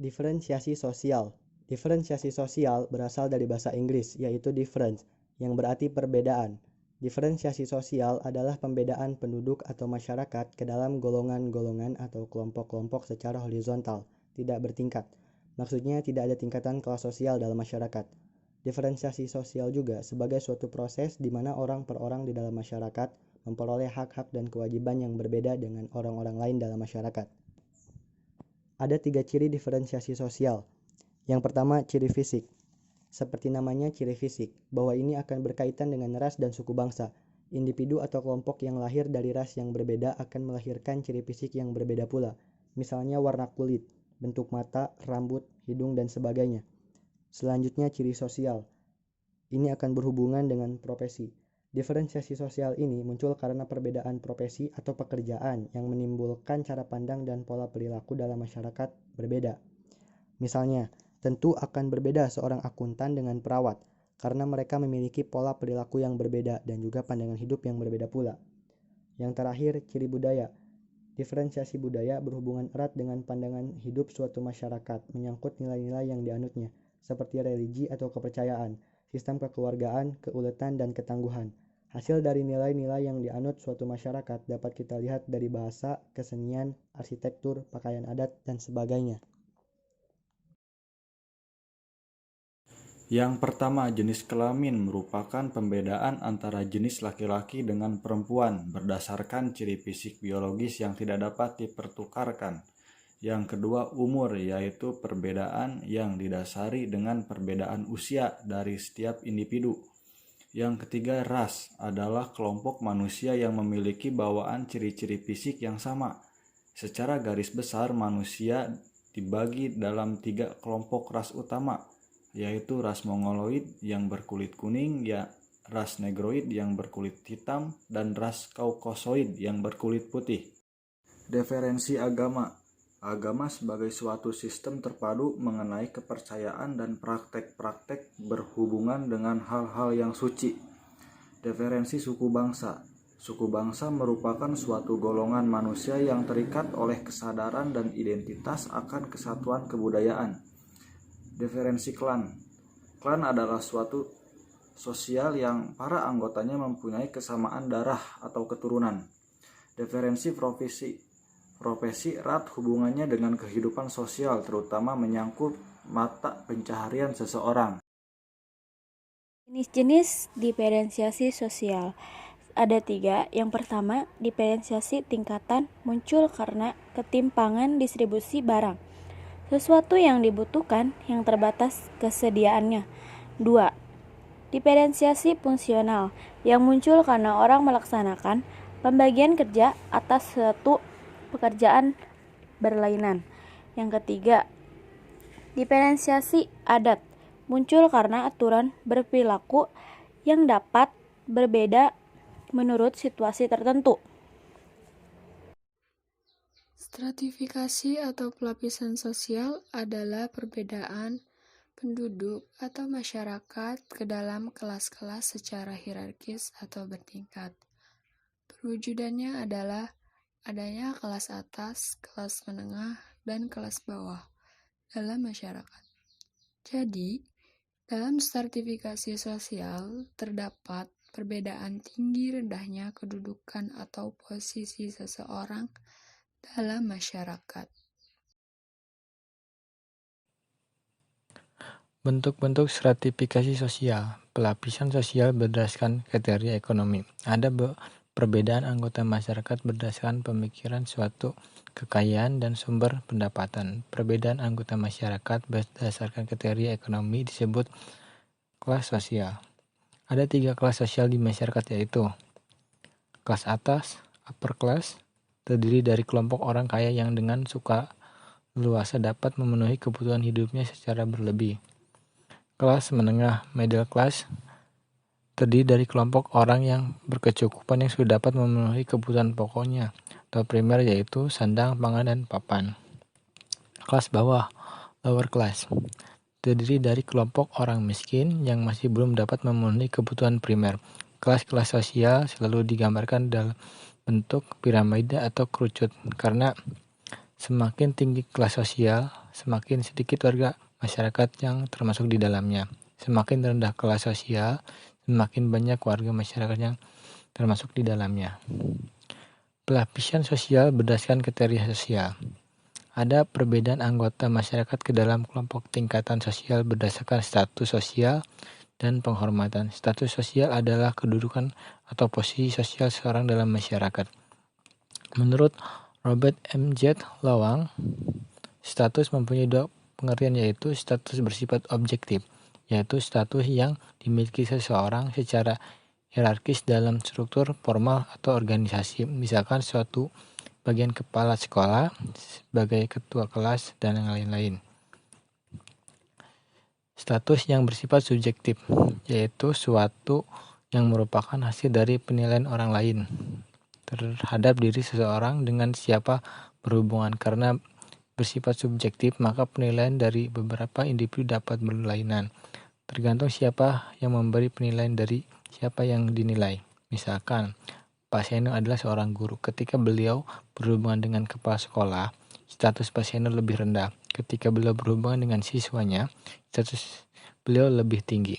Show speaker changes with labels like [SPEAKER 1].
[SPEAKER 1] Diferensiasi sosial. Diferensiasi sosial berasal dari bahasa Inggris, yaitu difference, yang berarti perbedaan. Diferensiasi sosial adalah pembedaan penduduk atau masyarakat ke dalam golongan-golongan atau kelompok-kelompok secara horizontal, tidak bertingkat. Maksudnya tidak ada tingkatan kelas sosial dalam masyarakat. Diferensiasi sosial juga sebagai suatu proses di mana orang per orang di dalam masyarakat memperoleh hak-hak dan kewajiban yang berbeda dengan orang-orang lain dalam masyarakat. Ada 3 ciri diferensiasi sosial. Yang pertama, ciri fisik. Seperti namanya ciri fisik, bahwa ini akan berkaitan dengan ras dan suku bangsa. Individu atau kelompok yang lahir dari ras yang berbeda akan melahirkan ciri fisik yang berbeda pula. Misalnya warna kulit, bentuk mata, rambut, hidung, dan sebagainya. Selanjutnya, ciri sosial. Ini akan berhubungan dengan profesi. Diferensiasi sosial ini muncul karena perbedaan profesi atau pekerjaan yang menimbulkan cara pandang dan pola perilaku dalam masyarakat berbeda. Misalnya, tentu akan berbeda seorang akuntan dengan perawat, karena mereka memiliki pola perilaku yang berbeda dan juga pandangan hidup yang berbeda pula. Yang terakhir, ciri budaya. Diferensiasi budaya berhubungan erat dengan pandangan hidup suatu masyarakat, menyangkut nilai-nilai yang dianutnya, seperti religi atau kepercayaan, sistem kekeluargaan, keuletan, dan ketangguhan. Hasil dari nilai-nilai yang dianut suatu masyarakat dapat kita lihat dari bahasa, kesenian, arsitektur, pakaian adat, dan sebagainya.
[SPEAKER 2] Yang pertama, jenis kelamin merupakan pembedaan antara jenis laki-laki dengan perempuan berdasarkan ciri fisik biologis yang tidak dapat dipertukarkan. Yang kedua, umur, yaitu perbedaan yang didasari dengan perbedaan usia dari setiap individu. Yang ketiga, ras adalah kelompok manusia yang memiliki bawaan ciri-ciri fisik yang sama. Secara garis besar, manusia dibagi dalam 3 kelompok ras utama, yaitu ras Mongoloid yang berkulit kuning, ras Negroid yang berkulit hitam, dan ras Kaukasoid yang berkulit putih. Diferensi agama. Agama sebagai suatu sistem terpadu mengenai kepercayaan dan praktek-praktek berhubungan dengan hal-hal yang suci. Diferensi suku bangsa. Suku bangsa merupakan suatu golongan manusia yang terikat oleh kesadaran dan identitas akan kesatuan kebudayaan. Diferensi klan. Klan adalah suatu sosial yang para anggotanya mempunyai kesamaan darah atau keturunan. Diferensi profesi. Profesi erat hubungannya dengan kehidupan sosial, terutama menyangkut mata pencaharian seseorang.
[SPEAKER 3] Jenis-jenis diferensiasi sosial ada 3. Yang pertama, diferensiasi tingkatan muncul karena ketimpangan distribusi barang. Sesuatu yang dibutuhkan yang terbatas kesediaannya. 2. Diferensiasi fungsional yang muncul karena orang melaksanakan pembagian kerja atas suatu pekerjaan berlainan. Yang ketiga, diferensiasi adat muncul karena aturan berperilaku yang dapat berbeda menurut situasi tertentu.
[SPEAKER 4] Stratifikasi atau pelapisan sosial adalah perbedaan penduduk atau masyarakat ke dalam kelas-kelas secara hierarkis atau bertingkat. Perwujudannya adalah adanya kelas atas, kelas menengah, dan kelas bawah dalam masyarakat. Jadi, dalam stratifikasi sosial terdapat perbedaan tinggi rendahnya kedudukan atau posisi seseorang dalam masyarakat.
[SPEAKER 5] Bentuk-bentuk stratifikasi sosial. Pelapisan sosial berdasarkan kriteria ekonomi. Ada perbedaan anggota masyarakat berdasarkan pemikiran suatu kekayaan dan sumber pendapatan. Perbedaan anggota masyarakat berdasarkan kriteria ekonomi disebut kelas sosial. Ada 3 kelas sosial di masyarakat, yaitu kelas atas, upper class, terdiri dari kelompok orang kaya yang dengan suka luasa dapat memenuhi kebutuhan hidupnya secara berlebih. Kelas menengah, middle class, terdiri dari kelompok orang yang berkecukupan yang sudah dapat memenuhi kebutuhan pokoknya atau primer, yaitu sandang, pangan, dan papan. Kelas bawah, lower class, terdiri dari kelompok orang miskin yang masih belum dapat memenuhi kebutuhan primer. Kelas-kelas sosial selalu digambarkan bentuk piramida atau kerucut, karena semakin tinggi kelas sosial, semakin sedikit warga masyarakat yang termasuk di dalamnya. Semakin rendah kelas sosial, semakin banyak warga masyarakat yang termasuk di dalamnya. Pelapisan sosial berdasarkan kriteria sosial. Ada perbedaan anggota masyarakat ke dalam kelompok tingkatan sosial berdasarkan status sosial dan penghormatan. Status sosial adalah kedudukan atau posisi sosial seseorang dalam masyarakat. Menurut Robert M. Z. Lowang, status mempunyai dua pengertian, yaitu status bersifat objektif, yaitu status yang dimiliki seseorang secara hierarkis dalam struktur formal atau organisasi, misalkan suatu bagian kepala sekolah, sebagai ketua kelas, dan yang lain-lain. Status yang bersifat subjektif, yaitu suatu yang merupakan hasil dari penilaian orang lain terhadap diri seseorang dengan siapa berhubungan. Karena bersifat subjektif, maka penilaian dari beberapa individu dapat berlainan, tergantung siapa yang memberi penilaian dari siapa yang dinilai. Misalkan, Pak Seno adalah seorang guru. Ketika beliau berhubungan dengan kepala sekolah, status Pak Seno lebih rendah. Ketika beliau berhubungan dengan siswanya, status beliau lebih tinggi.